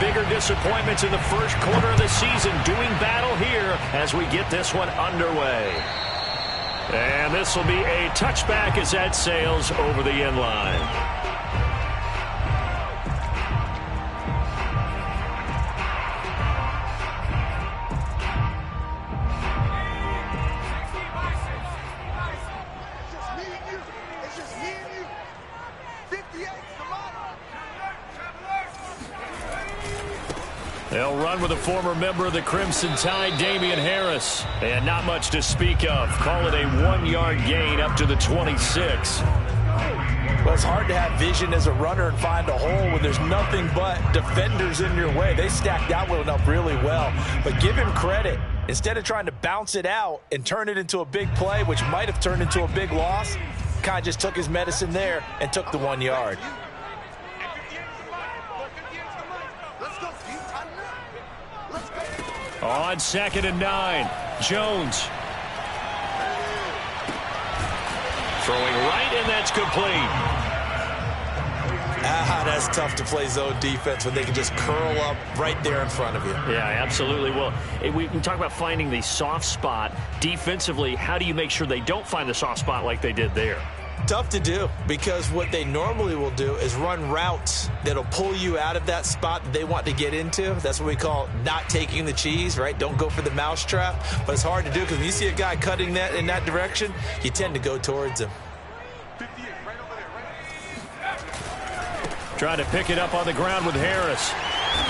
bigger disappointments in the first quarter of the season doing battle here as we get this one underway. And this will be a touchback as that sails over the end line. They'll run with a former member of the Crimson Tide, Damian Harris. And not much to speak of. Call it a 1-yard gain up to the 26. Well, it's hard to have vision as a runner and find a hole when there's nothing but defenders in your way. They stacked that one up really well. But give him credit. Instead of trying to bounce it out and turn it into a big play, which might have turned into a big loss, kind of just took his medicine there and took the 1 yard. On 2nd and 9, Jones. Throwing right, and that's complete. That's tough to play zone defense when they can just curl up right there in front of you. Yeah, absolutely. Well, we talk about finding the soft spot. Defensively, how do you make sure they don't find the soft spot like they did there? Tough to do, because what they normally will do is run routes that'll pull you out of that spot that they want to get into. That's what we call not taking the cheese, right? Don't go for the mousetrap. But it's hard to do because when you see a guy cutting that in that direction, you tend to go towards him. Trying to pick it up on the ground with Harris.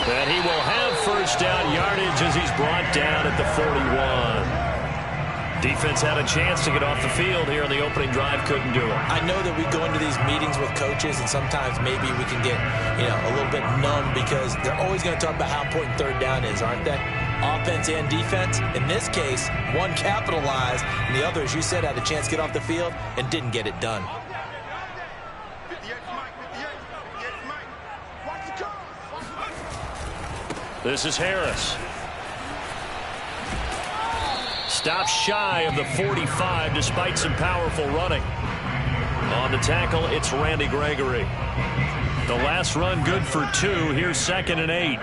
And he will have first down yardage as he's brought down at the 41. Defense had a chance to get off the field here on the opening drive, couldn't do it. I know that we go into these meetings with coaches, and sometimes maybe we can get, a little bit numb because they're always going to talk about how important third down is, aren't they? Offense and defense. In this case, one capitalized, and the other, as you said, had a chance to get off the field and didn't get it done. This is Harris. Stops shy of the 45 despite some powerful running. On the tackle, it's Randy Gregory. The last run good for 2. Here's 2nd and 8.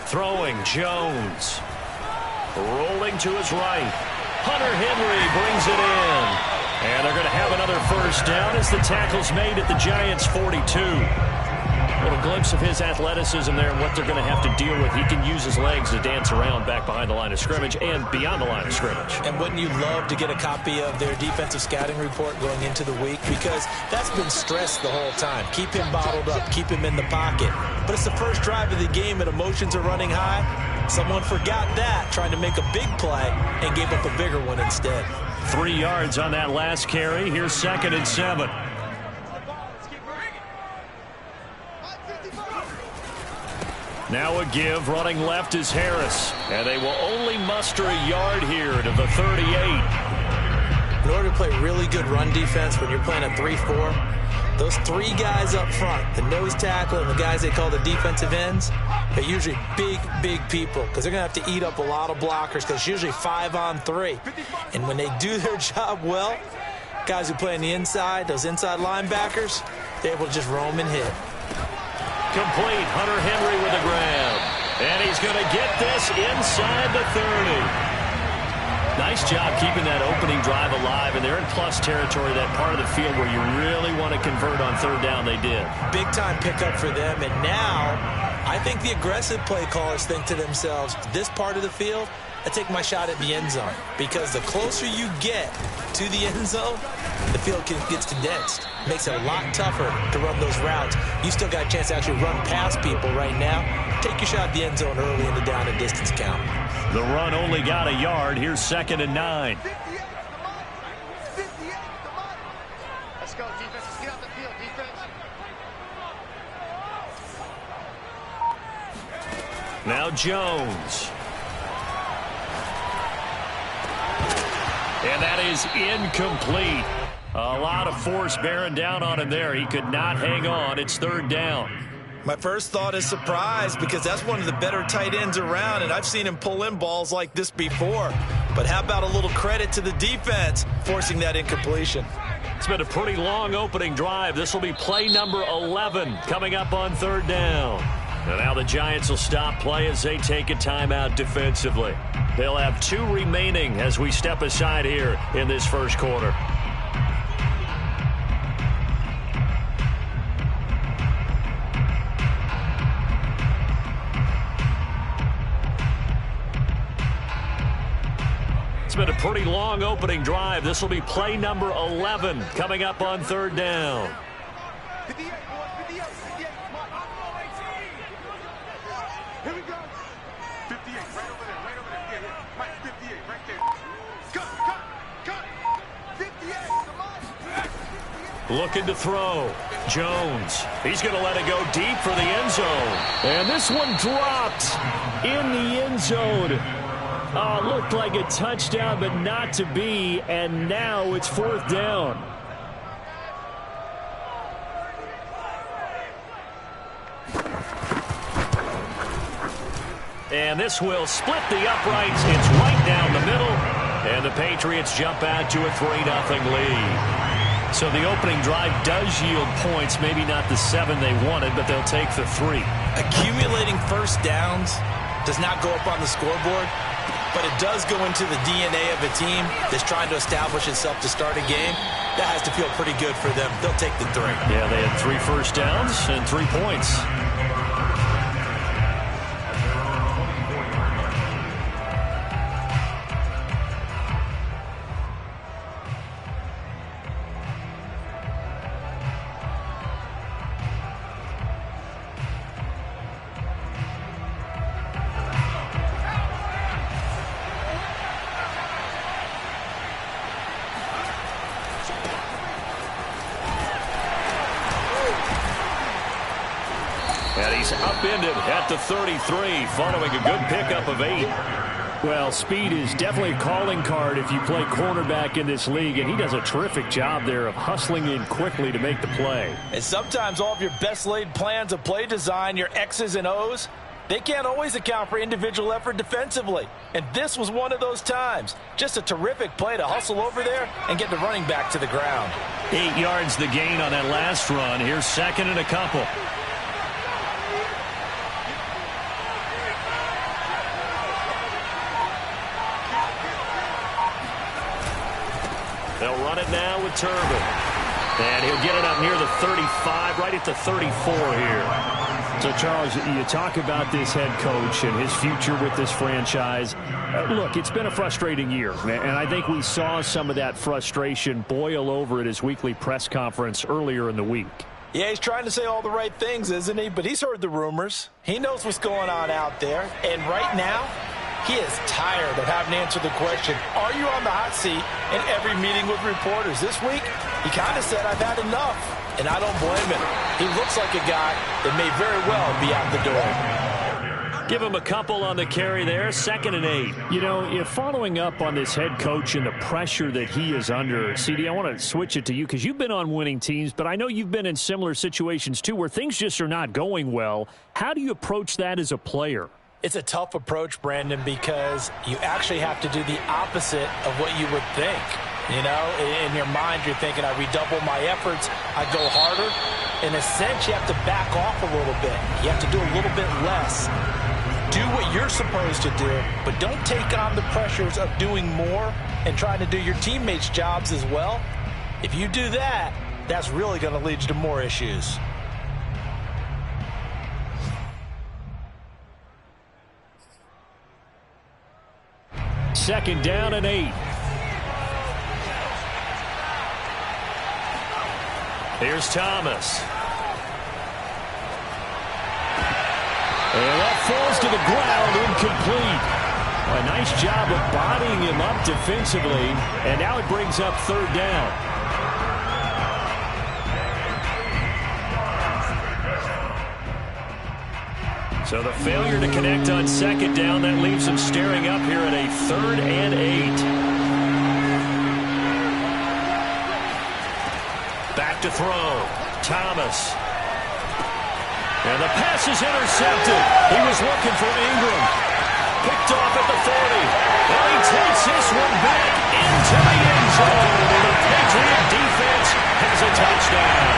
Throwing, Jones. Rolling to his right. Hunter Henry brings it in. And they're going to have another first down as the tackle's made at the Giants' 42. A little glimpse of his athleticism there and what they're going to have to deal with. He can use his legs to dance around back behind the line of scrimmage and beyond the line of scrimmage. And wouldn't you love to get a copy of their defensive scouting report going into the week? Because that's been stressed the whole time. Keep him bottled up. Keep him in the pocket. But it's the first drive of the game and emotions are running high. Someone forgot that, trying to make a big play and gave up a bigger one instead. 3 yards on that last carry. Here's 2nd and 7. Now a give. Running left is Harris. And they will only muster a yard here to the 38. In order to play really good run defense when you're playing a 3-4, those 3 guys up front, the nose tackle and the guys they call the defensive ends, they're usually big people because they're going to have to eat up a lot of blockers because it's usually 5-on-3. And when they do their job well, guys who play on the inside, those inside linebackers, they're able to just roam and hit. Complete. Hunter Henry with a grab. And he's going to get this inside the 30. Nice job keeping that opening drive alive, and they're in plus territory, that part of the field where you really want to convert on third down. They did. Big-time pickup for them, and now I think the aggressive play callers think to themselves, this part of the field, I take my shot at the end zone, because the closer you get to the end zone, the field gets condensed. Makes it a lot tougher to run those routes. You still got a chance to actually run past people right now. Take your shot at the end zone early in the down and distance count. The run only got a yard. Here's 2nd and 9. Let's go, defense. Let's get off the field, defense. Now Jones. And that is incomplete. A lot of force bearing down on him there. He could not hang on. It's 3rd down. My first thought is surprise because that's one of the better tight ends around, and I've seen him pull in balls like this before. But how about a little credit to the defense forcing that incompletion? It's been a pretty long opening drive. This will be play number 11 coming up on third down. And now the Giants will stop play as they take a timeout defensively. They'll have 2 remaining as we step aside here in this first quarter. It's been a pretty long opening drive. This will be play number 11 coming up on third down. 58, boys, 58, 58. Here we go. 58, right over there, right over there. Yeah, yeah. Mike, 58, right there. Cut. 58, come on. Looking to throw. Jones. He's going to let it go deep for the end zone. And this one dropped in the end zone. Looked like a touchdown, but not to be. And now it's fourth down. And this will split the uprights. It's right down the middle. And the Patriots jump out to a 3-0 lead. So the opening drive does yield points. Maybe not the 7 they wanted, but they'll take the 3. Accumulating first downs does not go up on the scoreboard, but it does go into the DNA of a team that's trying to establish itself to start a game. That has to feel pretty good for them. They'll take the 3. Yeah, they had 3 first downs and 3 points. And he's upended at the 33 following a good pickup of 8. Well, speed is definitely a calling card if you play cornerback in this league, and he does a terrific job there of hustling in quickly to make the play. And sometimes all of your best laid plans of play design, your X's and O's, they can't always account for individual effort defensively. And this was one of those times. Just a terrific play to hustle over there and get the running back to the ground. 8 yards the gain on that last run. Here's second and a couple. They'll run it now with Turbin. And he'll get it up near the 35, right at the 34 here. So, Charles, you talk about this head coach and his future with this franchise. Look, it's been a frustrating year, and I think we saw some of that frustration boil over at his weekly press conference earlier in the week. Yeah, he's trying to say all the right things, isn't he? But he's heard the rumors. He knows what's going on out there. And right now, he is tired of having to answer the question, are you on the hot seat, in every meeting with reporters. This week, he kind of said, I've had enough. And I don't blame him. He looks like a guy that may very well be out the door. Give him a couple on the carry there, second and 8. You know, following up on this head coach and the pressure that he is under, CD, I want to switch it to you because you've been on winning teams, but I know you've been in similar situations too where things just are not going well. How do you approach that as a player? It's a tough approach, Brandon, because you actually have to do the opposite of what you would think. You know, in your mind, you're thinking, I redouble my efforts, I go harder. In a sense, you have to back off a little bit. You have to do a little bit less. Do what you're supposed to do, but don't take on the pressures of doing more and trying to do your teammates' jobs as well. If you do that, that's really going to lead you to more issues. Second down and 8. Here's Thomas. And that falls to the ground, incomplete. A nice job of bodying him up defensively, and now it brings up third down. So the failure to connect on second down, that leaves him staring up here at a 3rd and 8. Back to throw. Thomas. And the pass is intercepted. He was looking for Ingram. Picked off at the 40. And he takes this one back into the end zone. And the Patriot defense has a touchdown.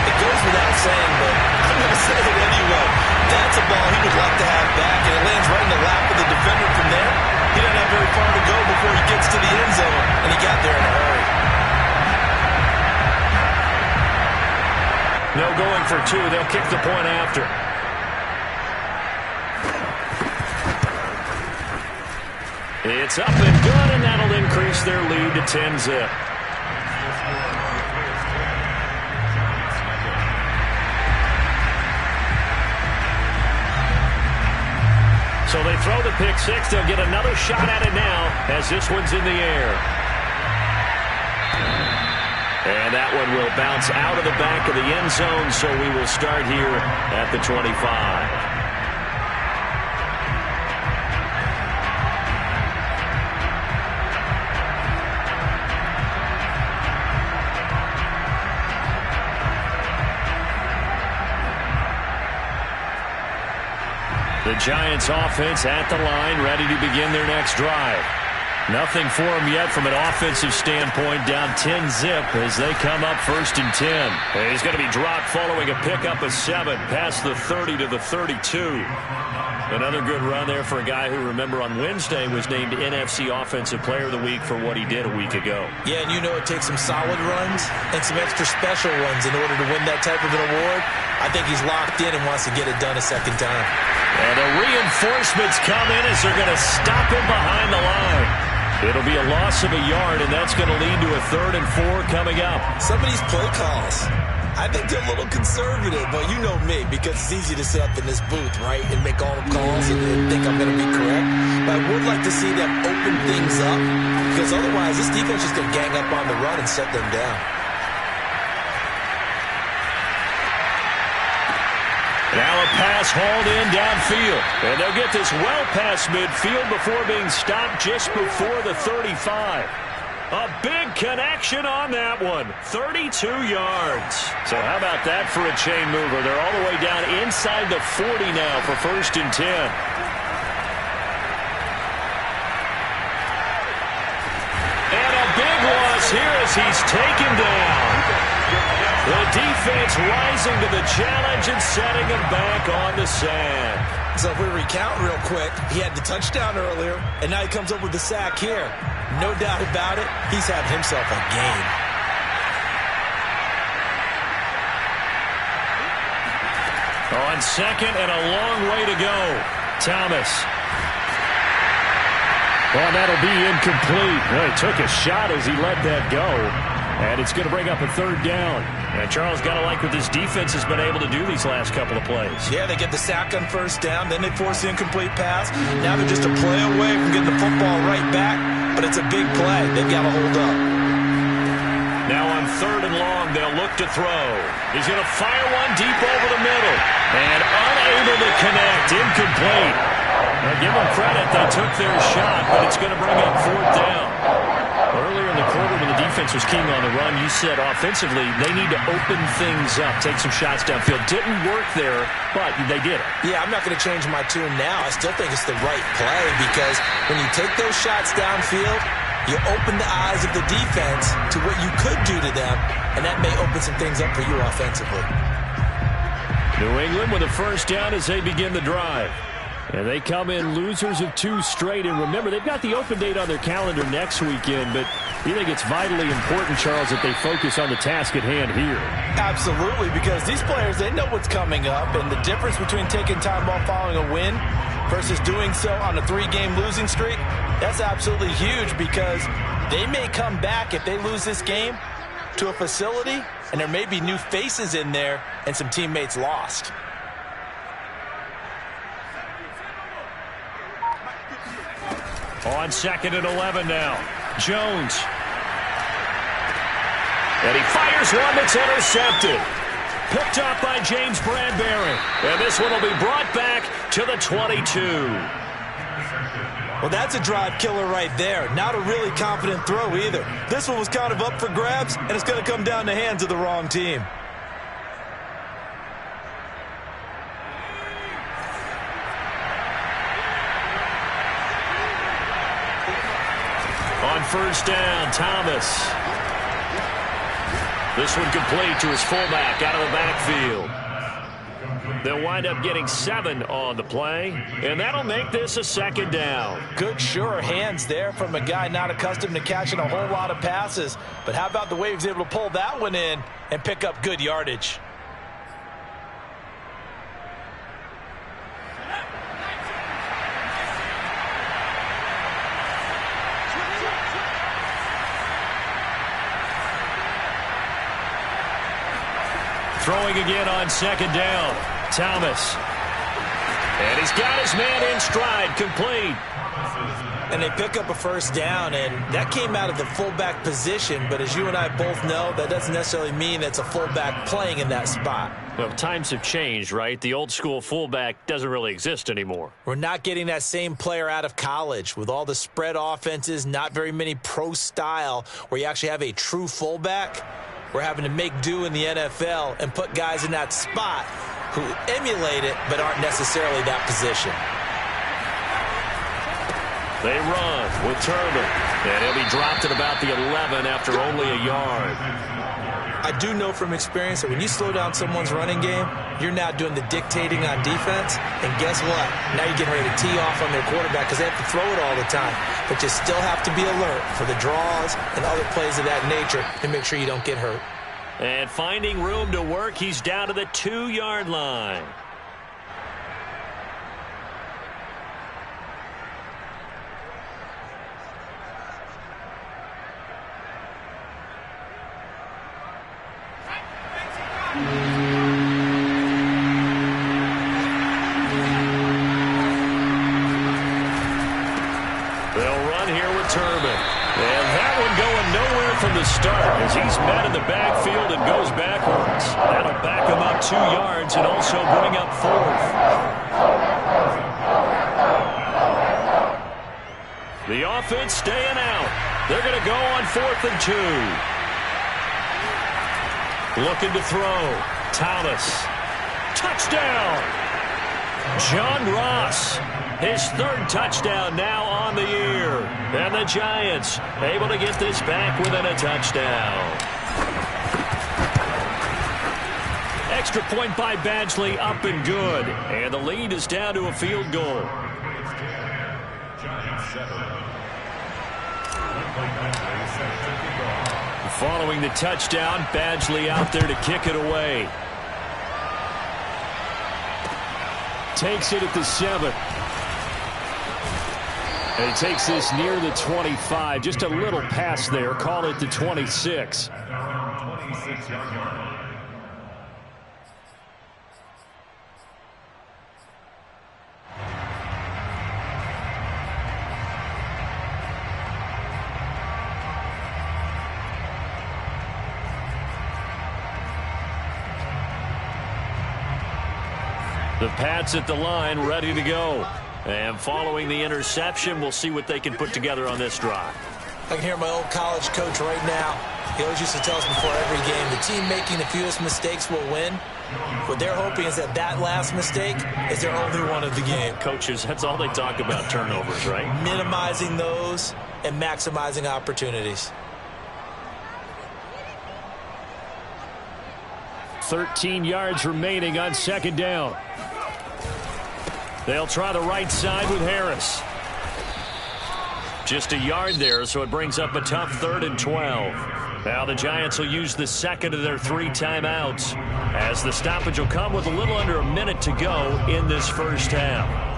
It goes without saying, but I'm going to say it anyway. That's a ball he would like to have back, and it lands right in the lap of the defender from there. He doesn't have very far to go before he gets to the end zone, and he got there in a hurry. No going for two. They'll kick the point after. It's up and good, and that'll increase their lead to 10-zip. So they throw the pick six. They'll get another shot at it now as this one's in the air. And that one will bounce out of the back of the end zone, so we will start here at the 25. The Giants offense at the line, ready to begin their next drive. Nothing for them yet from an offensive standpoint, down 10-zip as they come up 1st and 10. He's going to be dropped following a pickup of 7 past the 30 to the 32. Another good run there for a guy who, remember, on Wednesday was named NFC Offensive Player of the Week for what he did a week ago. Yeah, and you know it takes some solid runs and some extra special runs in order to win that type of an award. I think he's locked in and wants to get it done a second time. And the reinforcements come in as they're going to stop him behind the line. It'll be a loss of a yard, and that's going to lead to a 3rd and 4 coming up. Some of these play calls, I think they're a little conservative, but you know me, because it's easy to sit up in this booth, right, and make all the calls and think I'm going to be correct. But I would like to see them open things up, because otherwise this defense is going to gang up on the run and shut them down. Now a pass hauled in downfield. And they'll get this well past midfield before being stopped just before the 35. A big connection on that one. 32 yards. So how about that for a chain mover? They're all the way down inside the 40 now for 1st and 10. And a big loss here as he's taken down. The defense rising to the challenge and setting him back on the sand. So if we recount real quick, he had the touchdown earlier, and now he comes up with the sack here. No doubt about it, he's having himself a game. On second and a long way to go. Thomas. Well, that'll be incomplete. Well, he took a shot as he let that go. And it's going to bring up a 3rd down. And Charles got to like what this defense has been able to do these last couple of plays. Yeah, they get the sack on 1st down, then they force the incomplete pass. Now they're just a play away from getting the football right back, but it's a big play. They've got to hold up. Now on 3rd and long, they'll look to throw. He's going to fire one deep over the middle. And unable to connect. Incomplete. Now give them credit. They took their shot, but it's going to bring up 4th down. Earlier in the quarter when the defense was keen on the run, you said offensively they need to open things up, take some shots downfield. Didn't work there, but they did it. Yeah, I'm not going to change my tune now. I still think it's the right play because when you take those shots downfield, you open the eyes of the defense to what you could do to them, and that may open some things up for you offensively. New England with a 1st down as they begin the drive. And they come in losers of 2 straight. And remember, they've got the open date on their calendar next weekend. But you think it's vitally important, Charles, that they focus on the task at hand here? Absolutely, because these players, they know what's coming up. And the difference between taking time off following a win versus doing so on a 3-game losing streak, that's absolutely huge because they may come back if they lose this game to a facility, and there may be new faces in there and some teammates lost. On 2nd and 11 now. Jones. And he fires one that's intercepted. Picked up by James Bradbury. And this one will be brought back to the 22. Well, that's a drive killer right there. Not a really confident throw either. This one was kind of up for grabs, and it's going to come down the hands of the wrong team. first down. Thomas. This one complete to his fullback out of the backfield. They'll wind up getting 7 on the play, and that'll make this a second down. Good, sure hands there from a guy not accustomed to catching a whole lot of passes. But how about the way he was able to pull that one in and pick up good yardage? Throwing again on second down. Thomas. And he's got his man in stride, complete. And they pick up a first down, and that came out of the fullback position. But as you and I both know, that doesn't necessarily mean it's a fullback playing in that spot. Well, times have changed, right? The old school fullback doesn't really exist anymore. We're not getting that same player out of college with all the spread offenses, not very many pro style where you actually have a true fullback. We're having to make do in the NFL and put guys in that spot who emulate it but aren't necessarily that position. They run with Turner, and he'll be dropped at about the 11 after only a yard. I do know from experience that when you slow down someone's running game, you're now doing the dictating on defense, and guess what? Now you're getting ready to tee off on their quarterback because they have to throw it all the time. But you still have to be alert for the draws and other plays of that nature to make sure you don't get hurt. And finding room to work, he's down to the 2-yard line. They'll run here with Turbin. And that one going nowhere from the start as he's met in the backfield and goes backwards. That'll back him up 2 yards and also bring up 4th. The offense staying out. They're going to go on 4th and 2. Looking to throw. Thomas. Touchdown! John Ross. His 3rd touchdown now on the year. And the Giants able to get this back within a touchdown. Extra point by Badgley, up and good. And the lead is down to a field goal. Following the touchdown, Badgley out there to kick it away. Takes it at the 7. And he takes this near the 25. Just a little pass there. Call it the 26. The Pats at the line, ready to go. And following the interception, we'll see what they can put together on this drive. I can hear my old college coach right now. He always used to tell us before every game, the team making the fewest mistakes will win. What they're hoping is that that last mistake is their only one of the game. Coaches, that's all they talk about, turnovers, right? Minimizing those and maximizing opportunities. 13 yards remaining on second down. They'll try the right side with Harris. Just a yard there, so it brings up a tough 3rd and 12. Now the Giants will use the second of their 3 timeouts, as the stoppage will come with a little under a minute to go in this first half.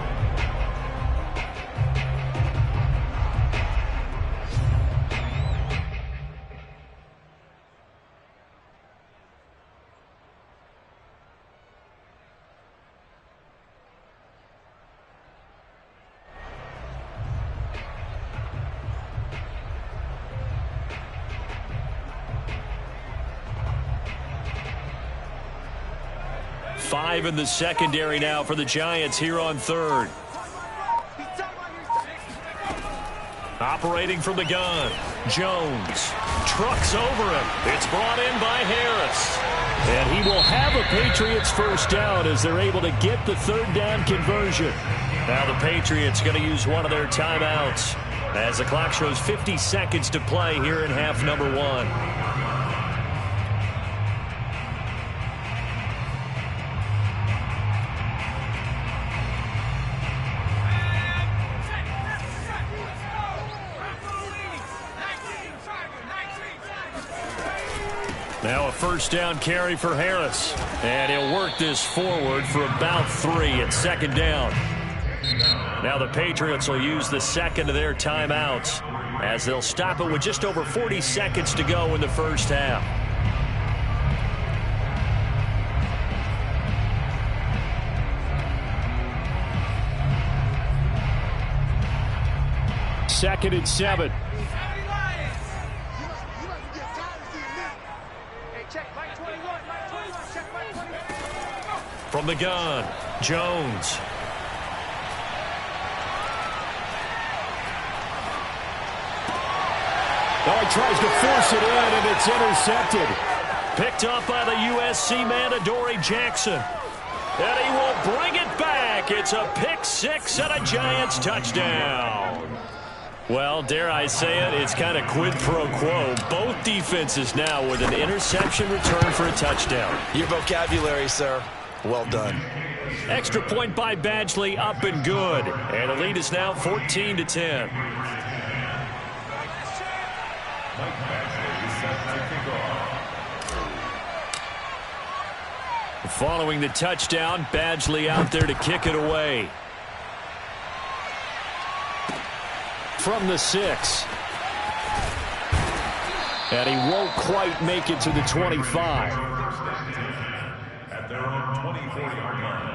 Five in the secondary now for the Giants here on 3rd. Operating from the gun. Jones trucks over him. It's brought in by Harris. And he will have a Patriots first down as they're able to get the 3rd down conversion. Now the Patriots going to use one of their timeouts. As the clock shows 50 seconds to play here in half number 1. Now a first down carry for Harris. And he'll work this forward for about 3 at second down. Now the Patriots will use the second of their timeouts as they'll stop it with just over 40 seconds to go in the first half. Second and 7. From the gun, Jones. Oh, he tries to force it in, and it's intercepted. Picked up by the USC man, Adoree Jackson. And he will bring it back. It's a pick 6 and a Giants touchdown. Well, dare I say it, it's kind of quid pro quo. Both defenses now with an interception return for a touchdown. Your vocabulary, sir. Well done. Extra point by Badgley, up and good. And the lead is now 14-10. Following the touchdown, Badgley out there to kick it away. From the 6. And he won't quite make it to the 25. At their own 24-yard line.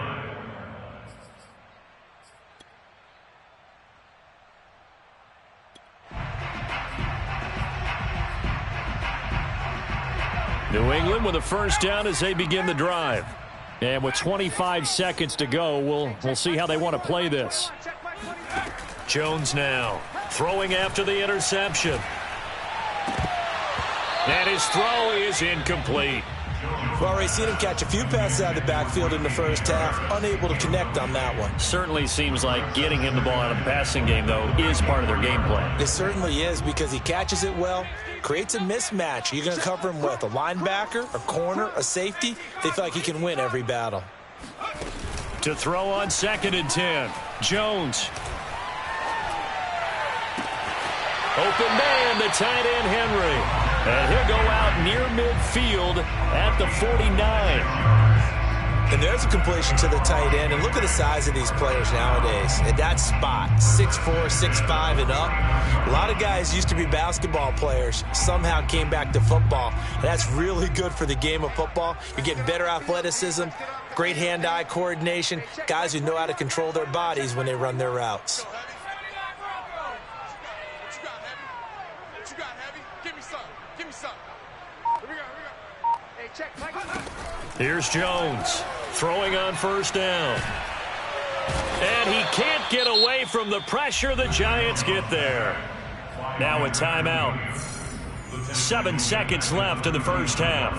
New England with a first down as they begin the drive. And with 25 seconds to go, we'll see how they want to play this. Jones now throwing after the interception. And his throw is incomplete. We've already seen him catch a few passes out of the backfield in the first half, unable to connect on that one. Certainly seems like getting him the ball out of the passing game, though, is part of their game plan. It certainly is because he catches it well, creates a mismatch. You're going to cover him with a linebacker, a corner, a safety. They feel like he can win every battle. To throw on 2nd and 10, Jones. Open man, the tight end, Henry. And he'll go out near midfield at the 49. And there's a completion to the tight end. And look at the size of these players nowadays. At that spot, 6'4", 6'5", and up. A lot of guys used to be basketball players, somehow came back to football. And that's really good for the game of football. You're getting better athleticism, great hand-eye coordination, guys who know how to control their bodies when they run their routes. Here's Jones throwing on first down. And he can't get away from the pressure. The Giants get there. Now a timeout. 7 seconds left in the first half.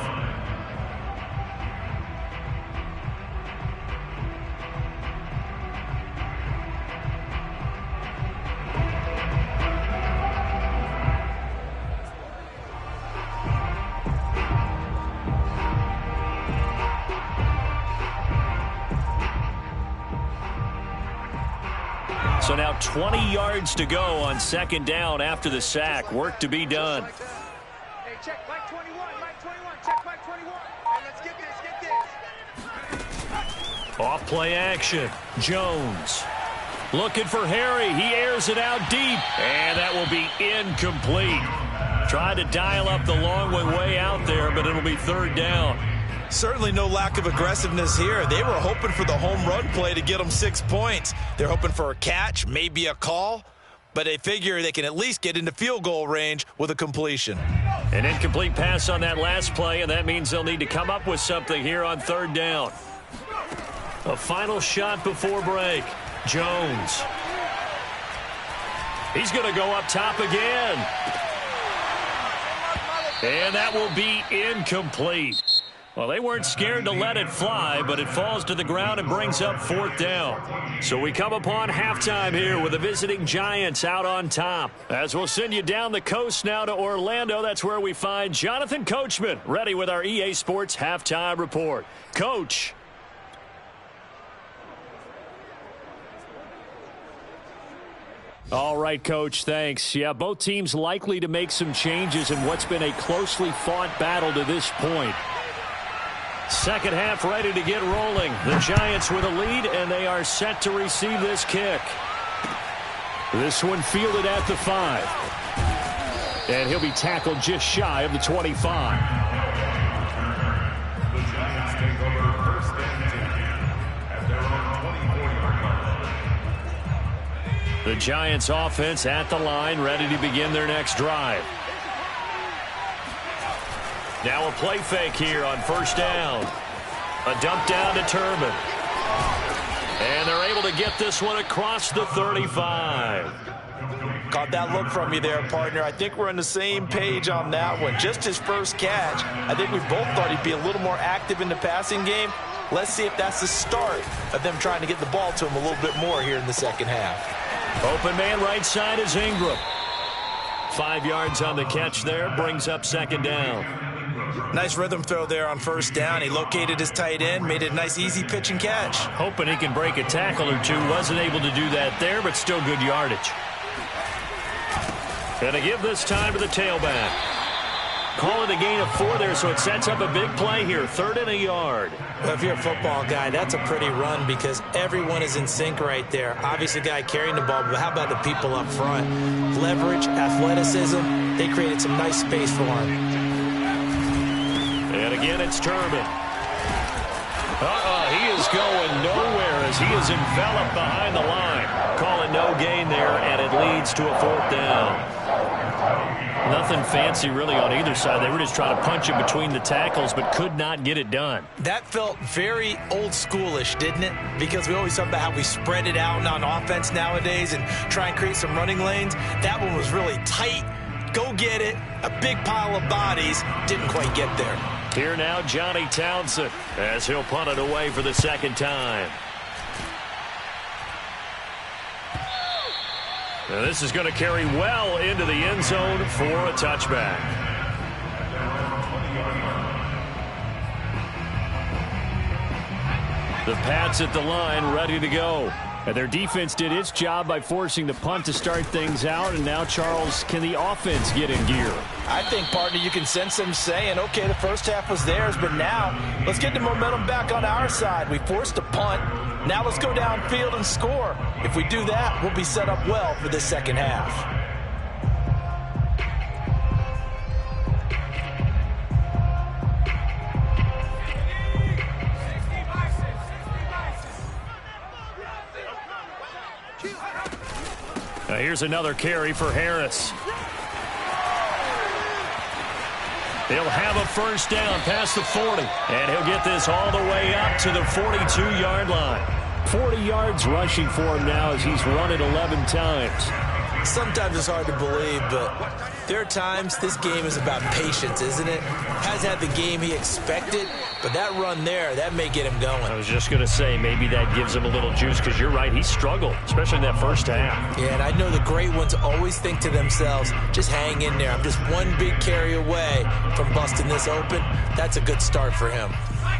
So now 20 yards to go on 2nd down after the sack. Work to be done. Hey, check Mike 21, Mike 21, check Mike 21. Hey, let's get this. Off play action. Jones looking for Harry. He airs it out deep. And that will be incomplete. Tried to dial up the long way out there, but it'll be 3rd down. Certainly no lack of aggressiveness here. They were hoping for the home run play to get them 6 points. They're hoping for a catch, maybe a call, but they figure they can at least get into field goal range with a completion. An incomplete pass on that last play, and that means they'll need to come up with something here on 3rd down. A final shot before break. Jones. He's going to go up top again. And that will be incomplete. Well, they weren't scared to let it fly, but it falls to the ground and brings up 4th down. So we come upon halftime here with the visiting Giants out on top. As we'll send you down the coast now to Orlando, that's where we find Jonathan Coachman ready with our EA Sports halftime report. Coach. All right, Coach, thanks. Yeah, both teams likely to make some changes in what's been a closely fought battle to this point. Second half ready to get rolling. The Giants with a lead, and they are set to receive this kick. This one fielded at the 5. And he'll be tackled just shy of the 25. The Giants take over 1st and 10 at their own 24-yard line. The Giants offense at the line, ready to begin their next drive. Now a play fake here on 1st down. A dump down to Turbin. And they're able to get this one across the 35. Caught that look from you there, partner. I think we're on the same page on that one. Just his first catch. I think we both thought he'd be a little more active in the passing game. Let's see if that's the start of them trying to get the ball to him a little bit more here in the second half. Open man right side is Ingram. 5 yards on the catch there. Brings up 2nd down. Nice rhythm throw there on 1st down. He located his tight end, made it a nice easy pitch and catch. Hoping he can break a tackle or two. Wasn't able to do that there, but still good yardage. Gonna give this time to the tailback. Call it a gain of 4 there, so it sets up a big play here. 3rd and a yard. Well, if you're a football guy, that's a pretty run because everyone is in sync right there. Obviously, the guy carrying the ball, but how about the people up front? Leverage, athleticism, they created some nice space for him. And again, it's Turbin. He is going nowhere as he is enveloped behind the line. Call it no gain there, and it leads to a 4th down. Nothing fancy really on either side. They were just trying to punch it between the tackles, but could not get it done. That felt very old schoolish, didn't it? Because we always talk about how we spread it out on offense nowadays and try and create some running lanes. That one was really tight. Go get it. A big pile of bodies. Didn't quite get there. Here now, Johnny Townsend, as he'll punt it away for the 2nd time. Now this is going to carry well into the end zone for a touchback. The Pats at the line, ready to go. And their defense did its job by forcing the punt to start things out. And now, Charles, can the offense get in gear? I think, partner, you can sense them saying, okay, the first half was theirs, but now let's get the momentum back on our side. We forced a punt. Now let's go downfield and score. If we do that, we'll be set up well for this second half. Now here's another carry for Harris. He'll have a 1st down past the 40. And he'll get this all the way up to the 42-yard line. 40 yards rushing for him now as he's run it 11 times. Sometimes it's hard to believe, but there are times this game is about patience, isn't it? Has had the game he expected, but that run there, that may get him going. I was just going to say, maybe that gives him a little juice, because you're right, he struggled, especially in that first half. Yeah, and I know the great ones always think to themselves, just hang in there. I'm just one big carry away from busting this open. That's a good start for him.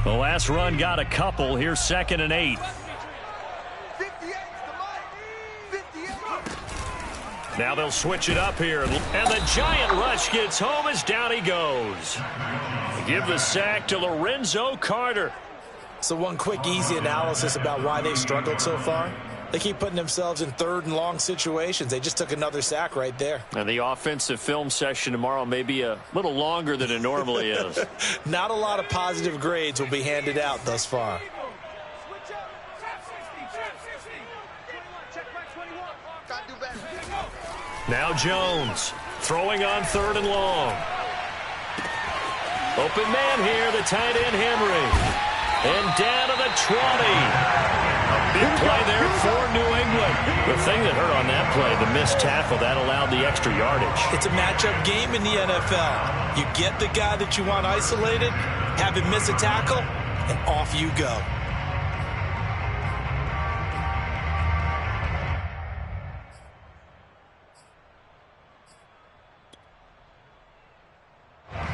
The last run got a couple. Here's 2nd and 8. Now they'll switch it up here. And the giant rush gets home as down he goes. Give the sack to Lorenzo Carter. So one quick, easy analysis about why they've struggled so far. They keep putting themselves in 3rd and long situations. They just took another sack right there. And the offensive film session tomorrow may be a little longer than it normally is. Not a lot of positive grades will be handed out thus far. Now Jones throwing on 3rd and long. Open man here, the tight end Henry. And down to the 20. A big play there for New England. The thing that hurt on that play, the missed tackle, that allowed the extra yardage. It's a matchup game in the NFL. You get the guy that you want isolated, have him miss a tackle, and off you go.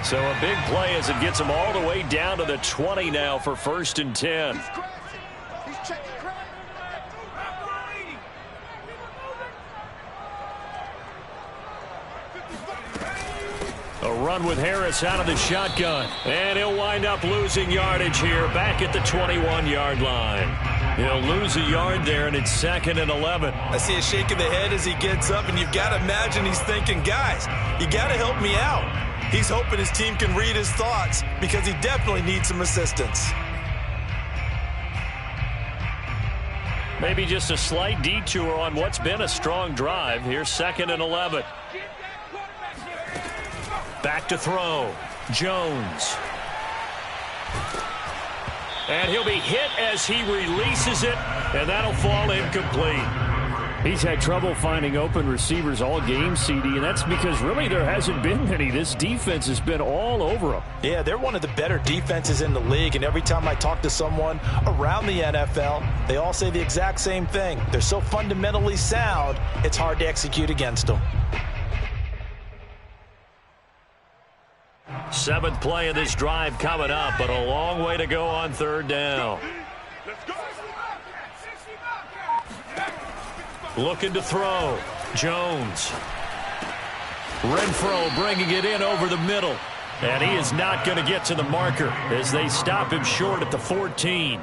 So a big play as it gets him all the way down to the 20 now for 1st and 10. He's checking crack. A run with Harris out of the shotgun. And he'll wind up losing yardage here back at the 21-yard line. He'll lose a yard there, and it's 2nd and 11. I see a shake of the head as he gets up, and you've got to imagine he's thinking, guys, you got to help me out. He's hoping his team can read his thoughts because he definitely needs some assistance. Maybe just a slight detour on what's been a strong drive. Here's 2nd and 11. Back to throw. Jones. And he'll be hit as he releases it, and that'll fall incomplete. He's had trouble finding open receivers all game, CD, and that's because really there hasn't been many. This defense has been all over him. Yeah, they're one of the better defenses in the league, and every time I talk to someone around the NFL, they all say the exact same thing. They're so fundamentally sound, it's hard to execute against them. 7th play of this drive coming up, but a long way to go on 3rd down. Looking to throw. Jones. Renfro bringing it in over the middle. And he is not going to get to the marker as they stop him short at the 14.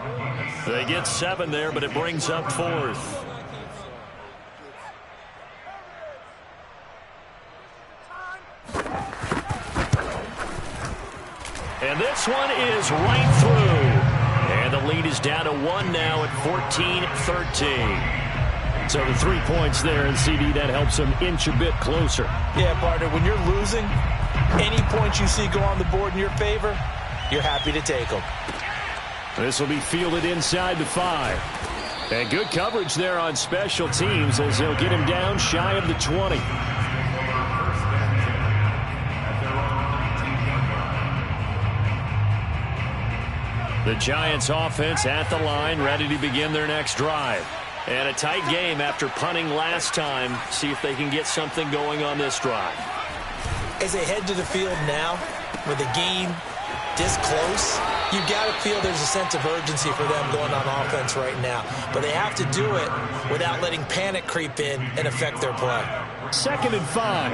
They get 7 there, but it brings up 4th. And this one is right through. And the lead is down to 1 now at 14-13. So the 3 points there, and CD, that helps them inch a bit closer. Yeah, partner, when you're losing, any points you see go on the board in your favor, you're happy to take them. This will be fielded inside the 5. And good coverage there on special teams as they'll get him down shy of the 20. The Giants offense at the line, ready to begin their next drive. And a tight game after punting last time. See if they can get something going on this drive. As they head to the field now, with the game this close, you've got to feel there's a sense of urgency for them going on offense right now. But they have to do it without letting panic creep in and affect their play. 2nd and 5.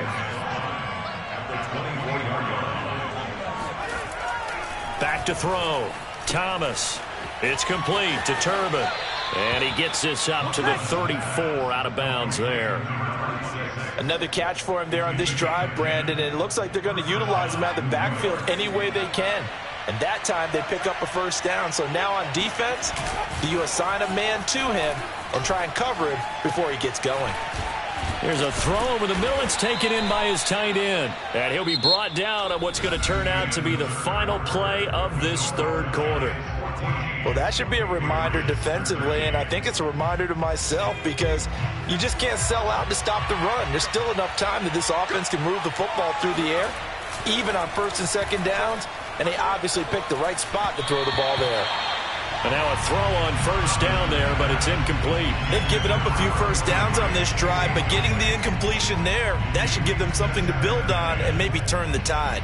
Back to throw. Thomas. It's complete to Turbin. And he gets this up to the 34 out of bounds there. Another catch for him there on this drive, Brandon, and it looks like they're going to utilize him out of the backfield any way they can. And that time they pick up a 1st down. So now on defense, do you assign a man to him and try and cover him before he gets going? Here's a throw over the middle. It's taken in by his tight end. And he'll be brought down on what's going to turn out to be the final play of this 3rd quarter. Well, that should be a reminder defensively, and I think it's a reminder to myself because you just can't sell out to stop the run. There's still enough time that this offense can move the football through the air, even on 1st and 2nd downs, and they obviously picked the right spot to throw the ball there. And now a throw on 1st down there, but it's incomplete. They've given up a few 1st downs on this drive, but getting the incompletion there, that should give them something to build on and maybe turn the tide.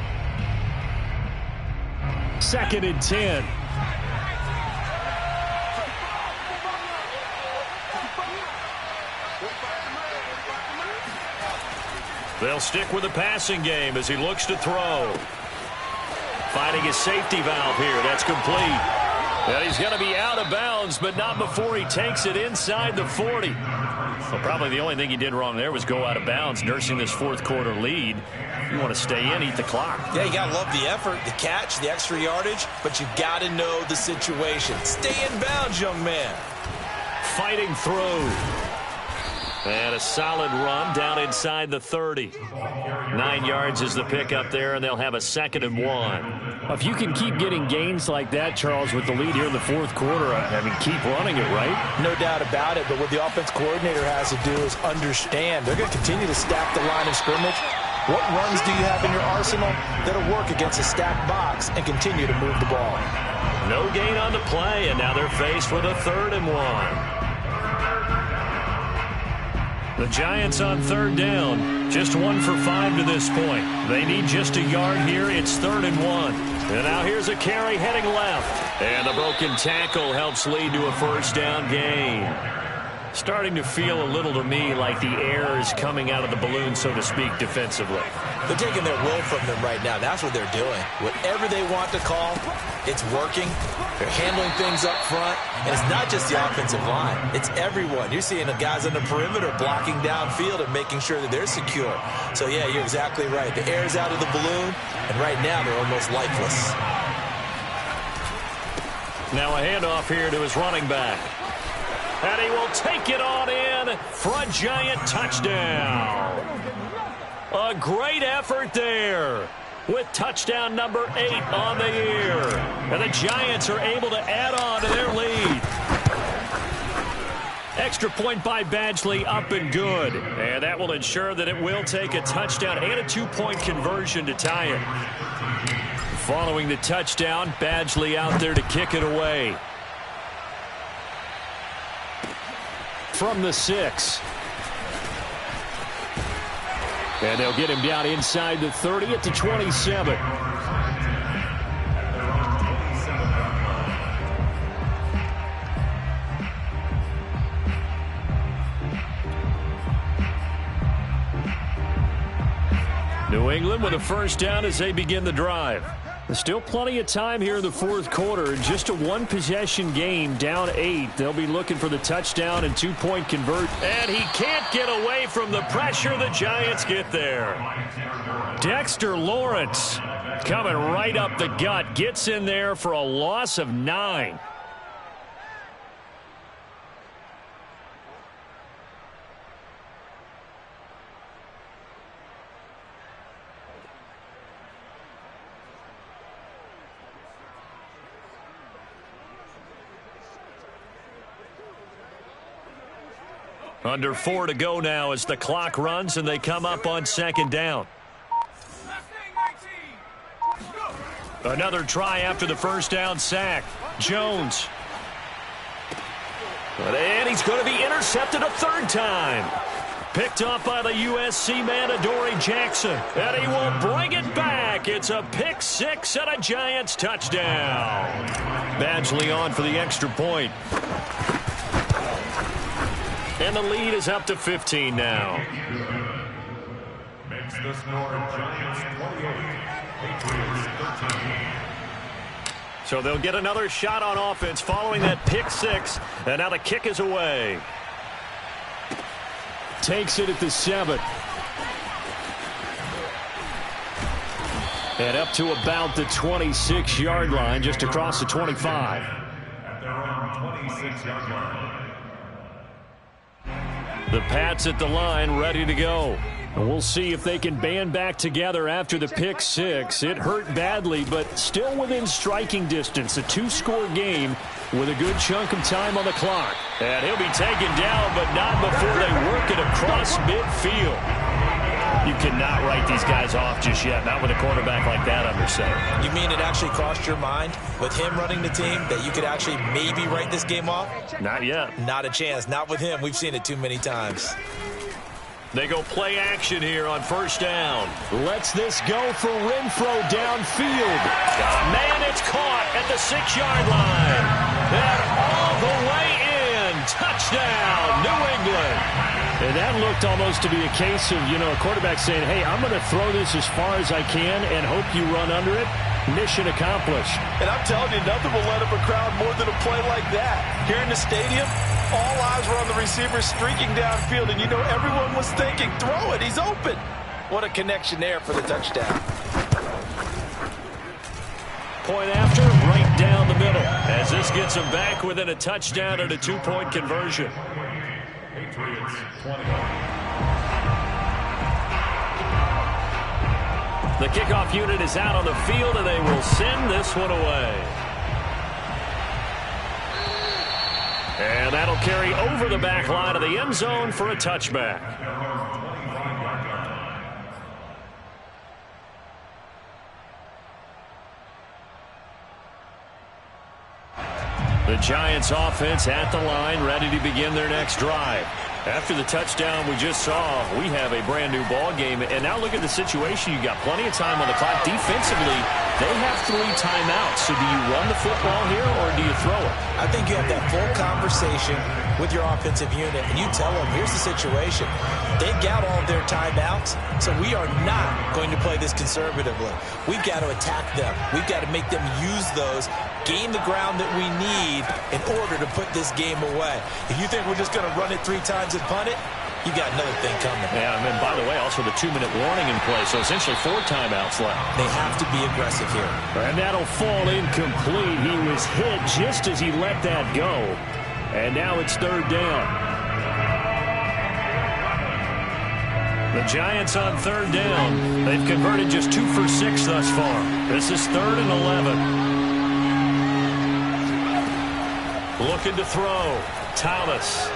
2nd and 10. They'll stick with the passing game as he looks to throw. Finding his safety valve here. That's complete. And he's going to be out of bounds, but not before he takes it inside the 40. Well, probably the only thing he did wrong there was go out of bounds, nursing this 4th quarter lead. You want to stay in, eat the clock. Yeah, you got to love the effort, the catch, the extra yardage, but you got to know the situation. Stay in bounds, young man. Fighting through. And a solid run down inside the 30. 9 yards is the pickup there, and they'll have a 2nd and 1. If you can keep getting gains like that, Charles, with the lead here in the 4th quarter, I mean, keep running it, right? No doubt about it, but what the offense coordinator has to do is understand they're going to continue to stack the line of scrimmage What runs do you have in your arsenal that'll work against a stacked box and continue to move the ball? No gain on the play, and now they're faced with a 3rd and 1. The Giants on 3rd down, just 1 for 5 to this point. They need just a yard here. It's 3rd and 1. And now here's a carry heading left. And the broken tackle helps lead to a 1st down gain. Starting to feel a little to me like the air is coming out of the balloon, so to speak, defensively. They're taking their will from them right now. That's what they're doing. Whatever they want to call, it's working. They're handling things up front. And it's not just the offensive line. It's everyone. You're seeing the guys on the perimeter blocking downfield and making sure that they're secure. So, yeah, you're exactly right. The air's out of the balloon, and right now they're almost lifeless. Now a handoff here to his running back. And he will take it on in for a Giant touchdown. A great effort there with touchdown number 8 on the year. And the Giants are able to add on to their lead. Extra point by Badgley, up and good. And that will ensure that it will take a touchdown and a 2-point conversion to tie it. Following the touchdown, Badgley out there to kick it away. From the 6. And they'll get him down inside the 30 at the 27. New England with a 1st down as they begin the drive. There's still plenty of time here in the 4th quarter. Just a 1-possession game, down 8. They'll be looking for the touchdown and 2-point convert. And he can't get away from the pressure. The Giants get there. Dexter Lawrence coming right up the gut. Gets in there for a loss of 9. Under 4 to go now as the clock runs and they come up on 2nd down. Another try after the 1st down sack. Jones. And he's going to be intercepted a 3rd time. Picked off by the USC man, Adoree Jackson. And he will bring it back. It's a pick 6 and a Giants touchdown. Badgley on for the extra point. And the lead is up to 15 now. Makes the score Giants 28, Patriots 13. So they'll get another shot on offense following that pick 6. And now the kick is away. Takes it at the 7. And up to about the 26-yard line, just across the 25. At their own 26-yard line. The Pats at the line, ready to go. And we'll see if they can band back together after the pick 6. It hurt badly, but still within striking distance. A 2-score game with a good chunk of time on the clock. And he'll be taken down, but not before they work it across midfield. You cannot write these guys off just yet, not with a quarterback like that under center. You mean it actually crossed your mind with him running the team that you could actually maybe write this game off? Not yet. Not a chance. Not with him. We've seen it too many times. They go play action here on 1st down. Lets this go for Renfro downfield. Man, it's caught at the 6-yard line. And all the way in. Touchdown, New England. And that looked almost to be a case of, a quarterback saying, hey, I'm going to throw this as far as I can and hope you run under it. Mission accomplished. And I'm telling you, nothing will let up a crowd more than a play like that. Here in the stadium, all eyes were on the receiver streaking downfield, and everyone was thinking, throw it, he's open. What a connection there for the touchdown. Point after, right down the middle, as this gets them back within a touchdown and a 2-point conversion. Patriots 20. The kickoff unit is out on the field, and they will send this one away. And that'll carry over the back line of the end zone for a touchback. The Giants offense at the line, ready to begin their next drive. After the touchdown we just saw, we have a brand new ball game. And now look at the situation. You got plenty of time on the clock. Defensively, they have 3 timeouts. So do you run the football here or do you throw it? I think you have that full conversation with your offensive unit, and you tell them, here's the situation. They've got all of their timeouts, so we are not going to play this conservatively. We've got to attack them. We've got to make them use those, gain the ground that we need in order to put this game away. If you think we're just going to run it 3 times and punt it, you got another thing coming. Yeah, and then, by the way, also the 2-minute warning in play, so essentially 4 timeouts left. They have to be aggressive here. And that'll fall incomplete. He was hit just as he let that go. And now it's 3rd down. The Giants on 3rd down. They've converted just 2 for 6 thus far. This is 3rd and 11. Looking to throw. Thomas.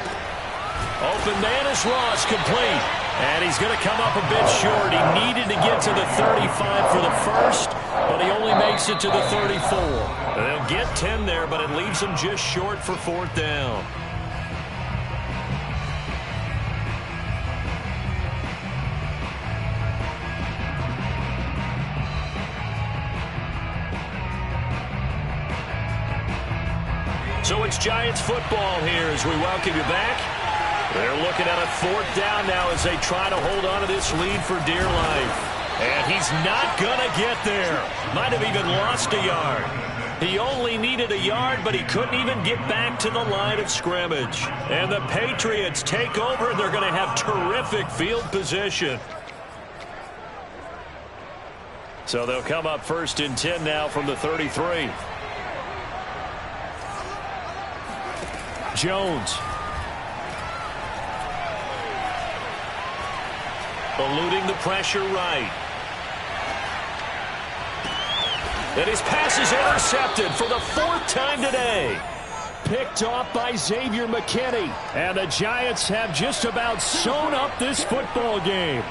Open man is Ross, complete. And he's going to come up a bit short. He needed to get to the 35 for the first, but he only makes it to the 34. They'll get 10 there, but it leaves them just short for 4th down. So it's Giants football here as we welcome you back. They're looking at a 4th down now as they try to hold on to this lead for dear life. And he's not going to get there. Might have even lost a yard. He only needed a yard, but he couldn't even get back to the line of scrimmage. And the Patriots take over, and they're going to have terrific field position. So they'll come up 1st and 10 now from the 33. Jones. Eluding the pressure right. And his pass is intercepted for the 4th time today. Picked off by Xavier McKinney. And the Giants have just about sewn up this football game.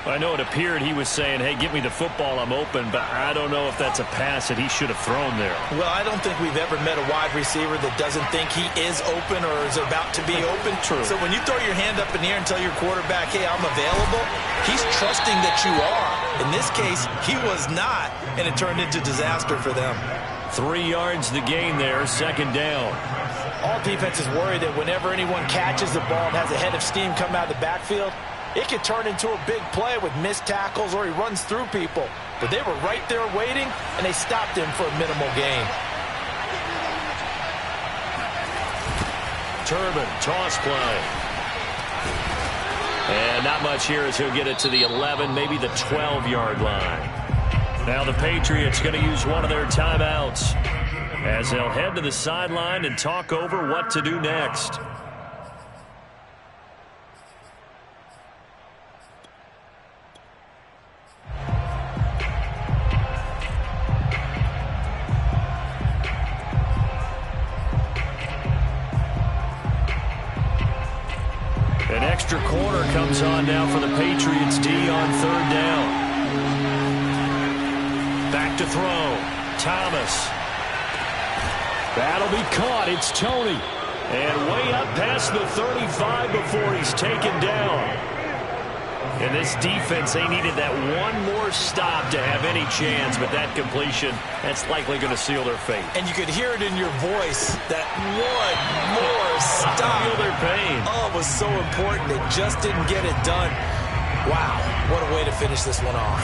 I know it appeared he was saying, hey, give me the football, I'm open, but I don't know if that's a pass that he should have thrown there. Well, I don't think we've ever met a wide receiver that doesn't think he is open or is about to be open. True. So when you throw your hand up in the air and tell your quarterback, hey, I'm available, he's trusting that you are. In this case, he was not, and it turned into disaster for them. 3 yards the gain there, 2nd down. All defenses worry that whenever anyone catches the ball and has a head of steam come out of the backfield, it could turn into a big play with missed tackles or he runs through people. But they were right there waiting, and they stopped him for a minimal gain. Turbin, toss play. And not much here as he'll get it to the 11, maybe the 12-yard line. Now the Patriots going to use one of their timeouts as they'll head to the sideline and talk over what to do next. An extra corner comes on now for the Patriots D on 3rd down. Back to throw. Thomas. That'll be caught. It's Tony. And way up past the 35 before he's taken down. And this defense, they needed that one more stop to have any chance, but that completion, that's likely going to seal their fate. And you could hear it in your voice, that one more stop. I feel their pain. Oh, it was so important. They just didn't get it done. Wow, what a way to finish this one off.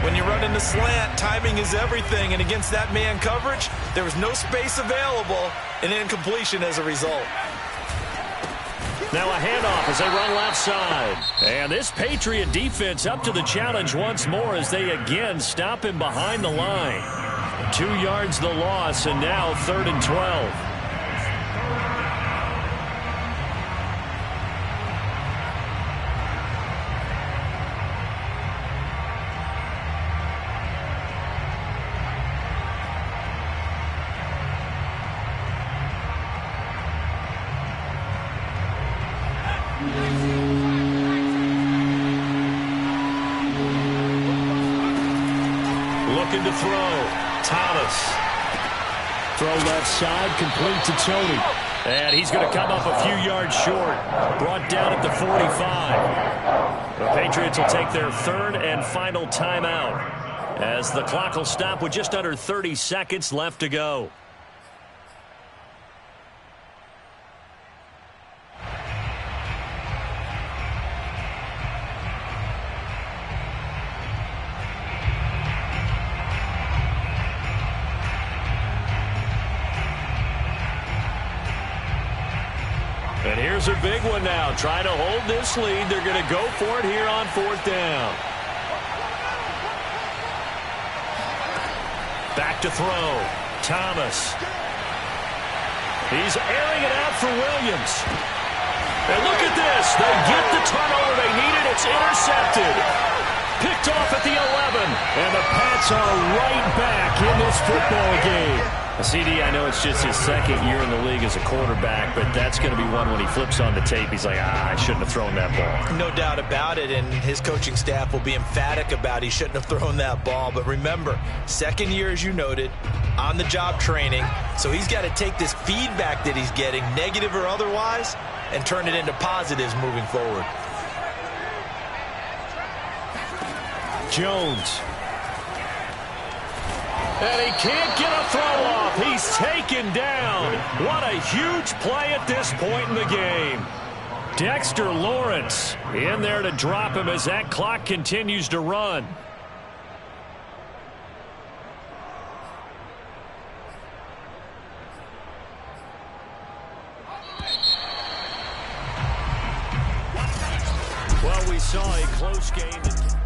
When you run in the slant, timing is everything, and against that man coverage, there was no space available, and incompletion as a result. Now a handoff as they run left side. And this Patriot defense up to the challenge once more as they again stop him behind the line. 2 yards the loss, and now 3rd and 12. Looking to throw. Thomas. Throw left side, complete to Tony. And he's going to come up a few yards short. Brought down at the 45. The Patriots will take their third and final timeout, as the clock will stop with just under 30 seconds left to go. And here's a big one now. Trying to hold this lead. They're going to go for it here on fourth down. Back to throw. Thomas. He's airing it out for Williams. And look at this. They get the turnover they needed. It's intercepted. Picked off at the 11. And the Pats are right back in this football game. CD, I know it's just his second year in the league as a quarterback, but that's going to be one when he flips on the tape. He's like, I shouldn't have thrown that ball. No doubt about it, and his coaching staff will be emphatic about he shouldn't have thrown that ball. But remember, second year, as you noted, on-the-job training, so he's got to take this feedback that he's getting, negative or otherwise, and turn it into positives moving forward. Jones. And he can't get a throw off. He's taken down. What a huge play at this point in the game. Dexter Lawrence in there to drop him as that clock continues to run. Well, we saw a close game.